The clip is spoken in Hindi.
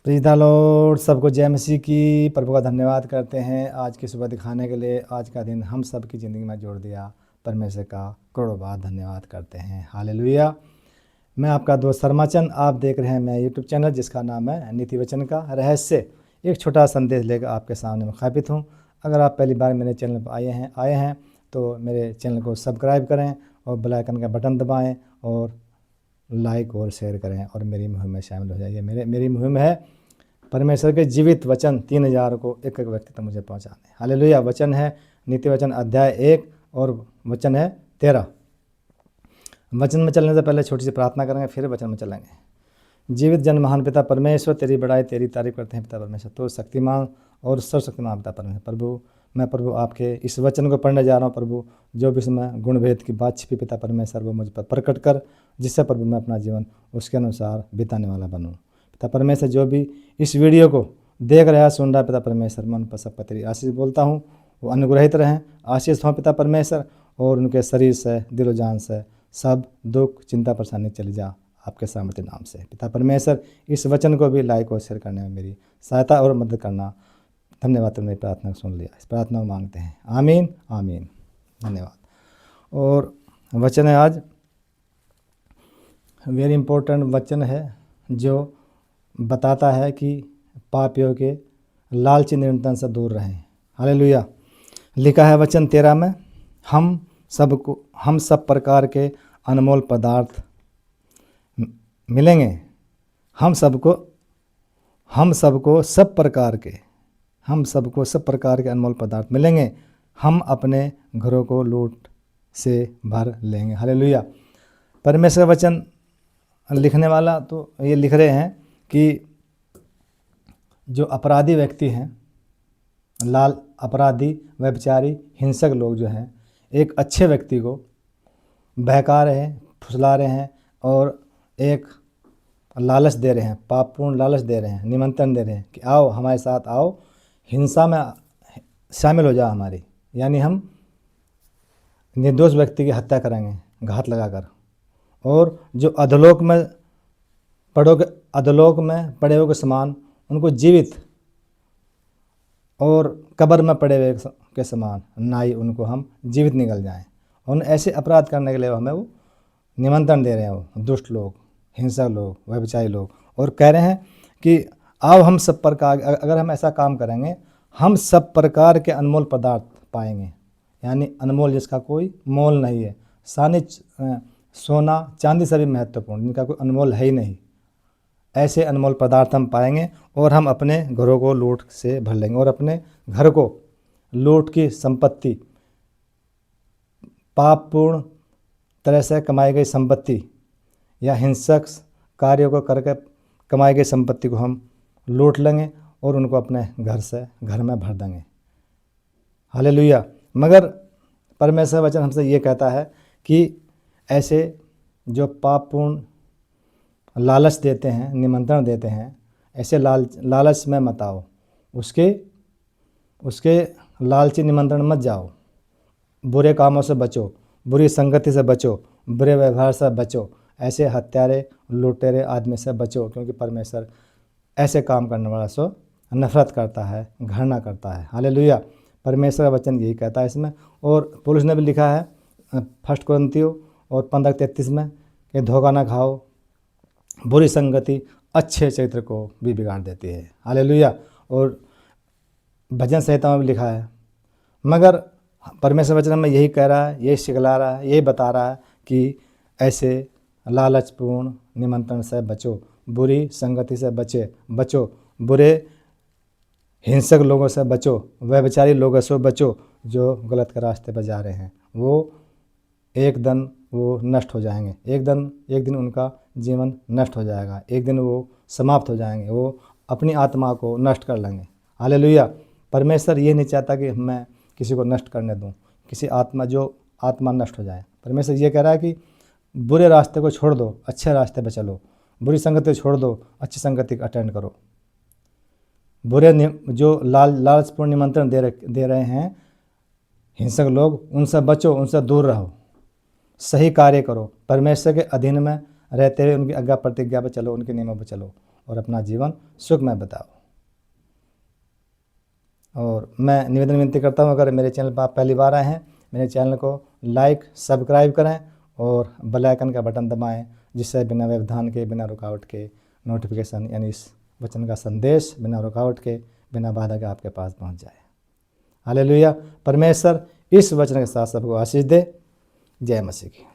Praise the Lord. सबको जय मसीह की। प्रभु का धन्यवाद करते हैं आज की सुबह दिखाने के लिए। आज का दिन हम सब की ज़िंदगी में जोड़ दिया। परमेश्वर का करोड़ों बार धन्यवाद करते हैं। हालेलुया। मैं आपका दोस्त शर्माचंद, आप देख रहे हैं मेरा यूट्यूब चैनल जिसका नाम है नीति वचन का रहस्य। एक छोटा संदेश लेकर आपके सामने मैं स्थापित हूँ। अगर आप पहली बार मेरे चैनल पर आए हैं तो मेरे चैनल को सब्सक्राइब करें और बेल आइकन का बटन दबाएं और लाइक और शेयर करें और मेरी मुहिम में शामिल हो जाइए। मेरी मुहिम है परमेश्वर के जीवित वचन 3000 को एक एक व्यक्ति तक मुझे पहुंचाने। हालेलुया। वचन है नीति वचन अध्याय 1 और वचन है 13। वचन में चलने से पहले छोटी सी प्रार्थना करेंगे, फिर वचन में चलेंगे। जीवित जन महान पिता परमेश्वर, तेरी बड़ाई तेरी तारीफ करते हैं पिता परमेश्वर। तो शक्तिमान और सर्वशक्तिमान पिता परमेश्वर, प्रभु आपके इस वचन को पढ़ने जा रहा हूँ। प्रभु जो भी इसमें गुण भेद की बात छिपी पिता परमेश्वर, वो मुझ पर प्रकट कर, जिससे प्रभु मैं अपना जीवन उसके अनुसार बिताने वाला बनूँ। पिता परमेश्वर जो भी इस वीडियो को देख रहा है, सुन रहा है पिता परमेश्वर, मन पर सब पर तेरी आशीष बोलता हूँ, वो अनुग्रहित रहें, आशीष हों पिता परमेश्वर, और उनके शरीर से दिलो जान से सब दुख चिंता परेशानी चली जा आपके सामर्थ्य नाम से। पिता परमेश्वर इस वचन को भी लाइक और शेयर करने में मेरी सहायता और मदद करना। धन्यवाद, तुमने प्रार्थना सुन लिया। इस प्रार्थना को मांगते हैं, आमीन आमीन। धन्यवाद। और वचन है आज वेरी इम्पोर्टेंट वचन है जो बताता है कि पापियों के लालची निरंतर से दूर रहें। हालेलुया। लिखा है वचन 13 में, हम सब प्रकार के अनमोल पदार्थ मिलेंगे। हम सबको सब प्रकार के अनमोल पदार्थ मिलेंगे। हम अपने घरों को लूट से भर लेंगे। हालेलुया। परमेश्वर वचन लिखने वाला तो ये लिख रहे हैं कि जो अपराधी व्यक्ति हैं, अपराधी, व्यभिचारी, हिंसक लोग जो हैं, एक अच्छे व्यक्ति को बहका रहे हैं, फुसला रहे हैं और एक लालच दे रहे हैं, पापपूर्ण लालच दे रहे हैं, निमंत्रण दे रहे हैं कि आओ हमारे साथ, आओ हिंसा में शामिल हो जाओ हमारी, यानी हम निर्दोष व्यक्ति की हत्या करेंगे घात लगाकर। और जो अधोलोक में पड़े हुए के समान, उनको जीवित और कब्र में पड़े हुए के समान नाई उनको हम जीवित निकल जाएं। उन ऐसे अपराध करने के लिए हमें वो निमंत्रण दे रहे हैं, वो दुष्ट लोग, हिंसक लोग, व्यभिचारी लोग, और कह रहे हैं कि आओ हम सब प्रकार, अगर हम ऐसा काम करेंगे हम सब प्रकार के अनमोल पदार्थ पाएंगे, यानी अनमोल जिसका कोई मोल नहीं है। सोना चांदी से भी महत्वपूर्ण, जिनका कोई अनमोल है ही नहीं, ऐसे अनमोल पदार्थ हम पाएंगे और हम अपने घरों को लूट से भर लेंगे। और अपने घर को लूट की संपत्ति, पापपूर्ण तरह से कमाई गई संपत्ति या हिंसक कार्यों को करके कमाई गई संपत्ति को हम लूट लेंगे और उनको अपने घर में भर देंगे। हालेलुया। मगर परमेश्वर वचन हमसे ये कहता है कि ऐसे जो पापपूर्ण लालच देते हैं, निमंत्रण देते हैं, ऐसे लालच में मत आओ, उसके लालची निमंत्रण मत जाओ। बुरे कामों से बचो, बुरी संगति से बचो, बुरे व्यवहार से बचो, ऐसे हत्यारे लुटेरे आदमी से बचो, क्योंकि परमेश्वर ऐसे काम करने वाला से नफरत करता है, घृणा करता है। हालेलुया। परमेश्वर का वचन यही कहता है इसमें। और पौलुस ने भी लिखा है 1 कोरिन्थियों और 15:33 में कि धोखा ना खाओ, बुरी संगति अच्छे चरित्र को भी बिगाड़ देती है। हालेलुया। और भजन संहिता में भी लिखा है। मगर परमेश्वर वचन में यही कह रहा है, यही सिखला रहा है, यही बता रहा है कि ऐसे लालचपूर्ण निमंत्रण से बचो, बुरी संगति से बचो, बुरे हिंसक लोगों से बचो, व्यभिचारी लोगों से बचो, जो गलत के रास्ते पर जा रहे हैं। वो एक दिन वो नष्ट हो जाएंगे, एक दिन उनका जीवन नष्ट हो जाएगा, एक दिन वो समाप्त हो जाएंगे, वो अपनी आत्मा को नष्ट कर लेंगे। हालेलुया। परमेश्वर ये नहीं चाहता कि मैं किसी को नष्ट करने दूं, किसी आत्मा नष्ट हो जाए। परमेश्वर ये कह रहा है कि बुरे रास्ते को छोड़ दो, अच्छे रास्ते पर चलो, बुरी संगति छोड़ दो, अच्छी संगति अटेंड करो। बुरे जो लालचपूर्ण निमंत्रण दे रहे हैं हिंसक लोग, उनसे बचो, उनसे दूर रहो, सही कार्य करो, परमेश्वर के अधीन में रहते हुए उनकी आज्ञा प्रतिज्ञा पर चलो, उनके नियमों पर चलो, और अपना जीवन सुखमय बिताओ। और मैं निवेदन विनती करता हूँ, अगर मेरे चैनल पर आप पहली बार आए हैं, मेरे चैनल को लाइक सब्सक्राइब करें और बेल आइकन का बटन दबाएं, जिससे बिना व्यवधान के, बिना रुकावट के नोटिफिकेशन यानी इस वचन का संदेश बिना रुकावट के, बिना बाधा के आपके पास पहुंच जाए। हालेलुया। परमेश्वर इस वचन के साथ सबको आशीष दे। जय मसीह की।